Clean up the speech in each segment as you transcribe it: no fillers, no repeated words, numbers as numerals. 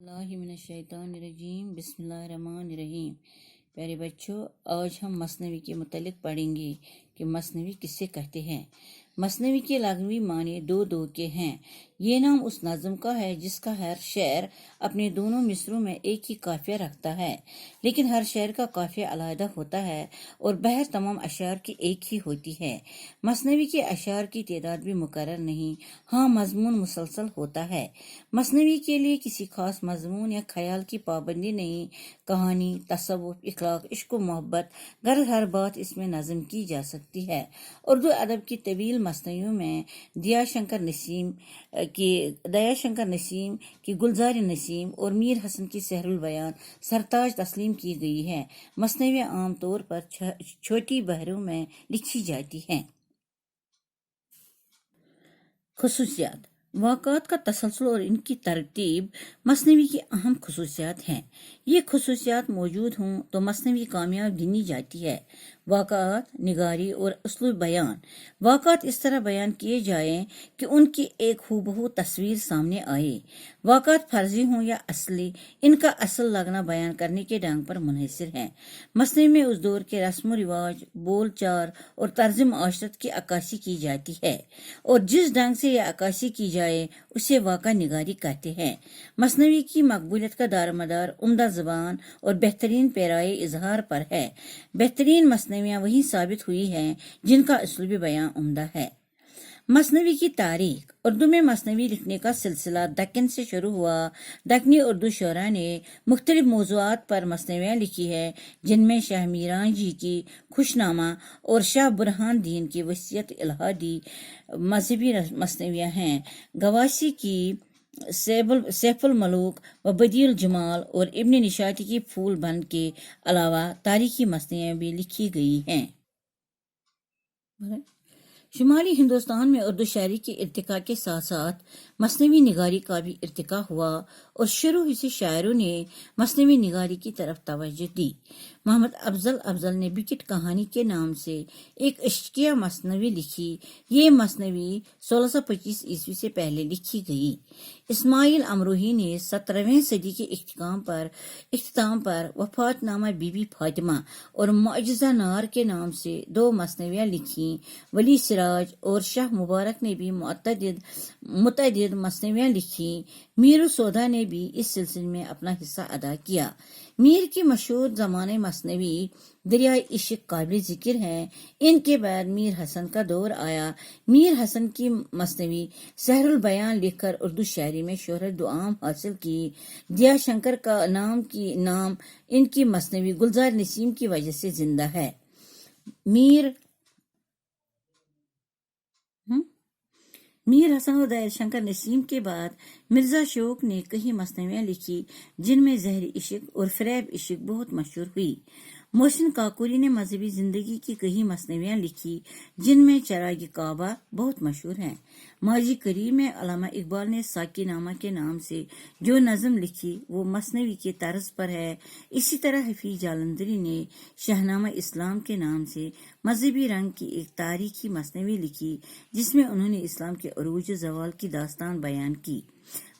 اللہ من الشیطان الرجیم بسم اللہ الرحمن الرحیم۔ پیارے بچوں، آج ہم مثنوی کے متعلق پڑھیں گے کہ مثنوی کسے کہتے ہیں۔ مثنوی کے لغوی معنی دو کے ہیں۔ یہ نام اس نظم کا ہے جس کا ہر شعر اپنے دونوں مصروں میں ایک ہی قافیہ رکھتا ہے، لیکن ہر شعر کا قافیہ علیحدہ ہوتا ہے اور بہر تمام اشعار کی ایک ہی ہوتی ہے۔ مثنوی کے اشعار کی تعداد بھی مقرر نہیں، ہاں مضمون مسلسل ہوتا ہے۔ مثنوی کے لیے کسی خاص مضمون یا خیال کی پابندی نہیں، کہانی، تصوف، اخلاق، عشق و محبت، غرض ہر بات اس میں نظم کی جا سکتی ہے۔ اردو ادب کی طویل مثنویوں میں دیا شنکر نسیم کی گلزار نسیم اور میر حسن کی سحر البیان سرتاج تسلیم کی گئی ہے۔ مثنویاں عام طور پر چھوٹی بحروں میں لکھی جاتی ہیں۔ خصوصیات: واقعات کا تسلسل اور ان کی ترتیب مثنوی کی اہم خصوصیات ہیں۔ یہ خصوصیات موجود ہوں تو مثنوی کامیاب گنی جاتی ہے۔ واقعات، نگاری اور اسلوب بیان: واقعات اس طرح بیان کیے جائیں کہ ان کی ایک ہو تصویر سامنے آئے۔ واقعات فرضی ہوں یا اصلی، ان کا اصل لگنا بیان کرنے کے ڈھنگ پر منحصر ہے۔ مثنوی میں اس دور کے رسم و رواج، بول چال اور طرز معاشرت کی عکاسی کی جاتی ہے، اور جس ڈھنگ سے یہ عکاسی کی جائے اسے واقعہ نگاری کہتے ہیں۔ مثنوی کی مقبولیت کا دار مدار عمدہ زبان اور بہترین پیرائے اظہار پر ہے۔ بہترین مثنویاں وہی ثابت ہوئی ہیں جن کا اسلوب بیان عمدہ ہے۔ مثنوی کی تاریخ: اردو میں مثنوی لکھنے کا سلسلہ دکن سے شروع ہوا۔ دکنی اردو شعراء نے مختلف موضوعات پر مثنویاں لکھی ہیں، جن میں شاہ میران جی کی خوش نامہ اور شاہ برہان دین کی وصیت الہادی مذہبی مثنویاں ہیں۔ گواسی کی سیف الملوک و بدیع الجمال اور ابن نشاطی کی پھول بند کے علاوہ تاریخی مثنویاں بھی لکھی گئی ہیں۔ شمالی ہندوستان میں اردو شاعری کے ارتقاء کے ساتھ ساتھ مثنوی نگاری کا بھی ارتقاء ہوا، اور شروع ہی سے شاعروں نے مثنوی نگاری کی طرف توجہ دی۔ محمد افضل نے بکٹ کہانی کے نام سے ایک عشقیہ مثنوی لکھی۔ یہ مثنوی 1625 عیسوی سے پہلے لکھی گئی۔ اسماعیل امروہی نے 17ویں صدی کے اختتام پر وفات نامہ بی بی فاطمہ اور معجزہ نار کے نام سے 2 مثنویاں لکھیں۔ ولی سراج اور شاہ مبارک نے بھی متعدد مثنویاں لکھیں۔ میر سودا نے بھی اس سلسلے میں اپنا حصہ ادا کیا۔ میر کی مشہور زمانہ مثنوی دریائے عشق قابل ذکر ہے۔ ان کے بعد میر حسن کا دور آیا۔ میر حسن کی مثنوی سحر البیان لکھ کر اردو شاعری میں شہرت دوعام حاصل کی۔ دیا شنکر کا نام ان کی مثنوی گلزار نسیم کی وجہ سے زندہ ہے۔ میر حسن اور دیا شنکر نسیم کے بعد مرزا شوق نے کئی مثنویاں لکھی، جن میں زہر عشق اور فریب عشق بہت مشہور ہوئی۔ محسن کاکوری نے مذہبی زندگی کی کئی مثنویاں لکھی، جن میں چراغ کعبہ بہت مشہور ہیں۔ ماضی قریب میں علامہ اقبال نے ساقی نامہ کے نام سے جو نظم لکھی وہ مثنوی کے طرز پر ہے۔ اسی طرح حفیظ جالندھری نے شاہنامہ اسلام کے نام سے مذہبی رنگ کی ایک تاریخی مثنوی لکھی، جس میں انہوں نے اسلام کے عروج و زوال کی داستان بیان کی۔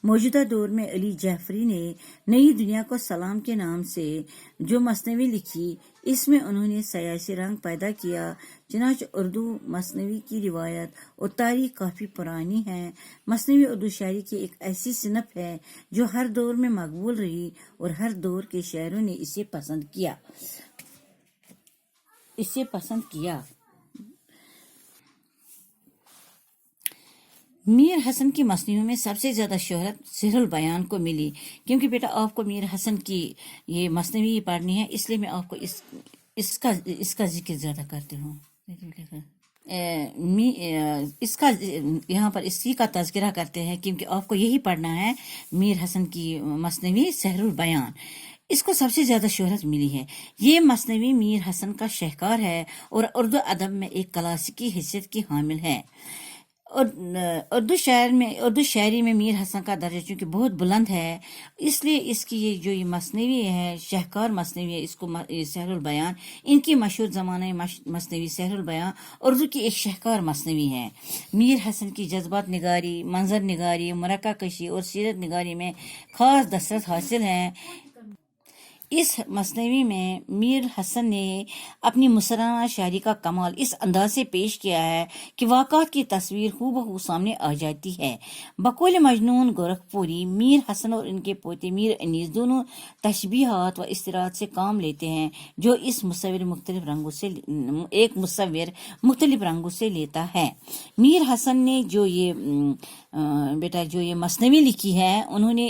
موجودہ دور میں علی جعفری نے نئی دنیا کو سلام کے نام سے جو مثنوی لکھی، اس میں انہوں نے سیاسی رنگ پیدا کیا۔ چنانچہ اردو مثنوی کی روایت اور تاریخ کافی پرانی ہے۔ مثنوی اردو شاعری کی ایک ایسی صنف ہے جو ہر دور میں مقبول رہی اور ہر دور کے شاعروں نے اسے پسند کیا۔ میر حسن کی مثنویوں میں سب سے زیادہ شہرت سحر البیان کو ملی۔ کیونکہ بیٹا آپ کو میر حسن کی یہ مثنوی پڑھنی ہے، اس لیے میں آپ کو اس کا ذکر زیادہ کرتی ہوں۔ اس کا یہاں پر اسی کا تذکرہ کرتے ہیں کیونکہ آپ کو یہی پڑھنا ہے، میر حسن کی مثنوی سحر البیان۔ اس کو سب سے زیادہ شہرت ملی ہے۔ یہ مثنوی میر حسن کا شاہکار ہے اور اردو ادب میں ایک کلاسیکی حیثیت کی حامل ہے۔ اردو شاعری میں میر حسن کا درجہ چونکہ بہت بلند ہے، اس لیے اس کی یہ مثنوی ہے، شہکار مثنوی ہے، اس کو سحر البیان، ان کی مشہور زمانہ مثنوی سحر البیان اردو کی ایک شہکار مثنوی ہے۔ میر حسن کی جذبات نگاری، منظر نگاری، مرقع کشی اور سیرت نگاری میں خاص دسترس حاصل ہے۔ اس مثنوی میں میر حسن نے اپنی مصرانہ شاعری کا کمال اس انداز سے پیش کیا ہے کہ واقعات کی تصویر ہو بہو سامنے آ جاتی ہے۔ بقول مجنون گورکھپوری، میر حسن اور ان کے پوتے میر انیس دونوں تشبیہات و استعارات سے کام لیتے ہیں جو ایک مصور مختلف رنگوں سے لیتا ہے۔ میر حسن نے جو یہ مثنوی لکھی ہے، انہوں نے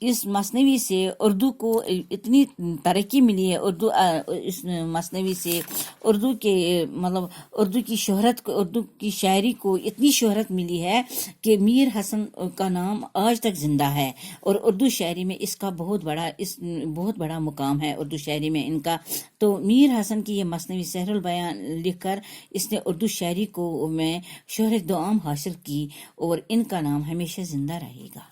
اس مثنوی سے اردو کو اتنی ترقی ملی ہے، اس مثنوی سے اردو کی شاعری کو اتنی شہرت ملی ہے کہ میر حسن کا نام آج تک زندہ ہے، اور اردو شاعری میں اس کا بہت بڑا مقام ہے اردو شاعری میں ان کا۔ تو میر حسن کی یہ مثنوی سحر البیان لکھ کر اس نے اردو شاعری کو میں شہرت دوام حاصل کی، اور ان کا نام ہمیشہ زندہ رہے گا۔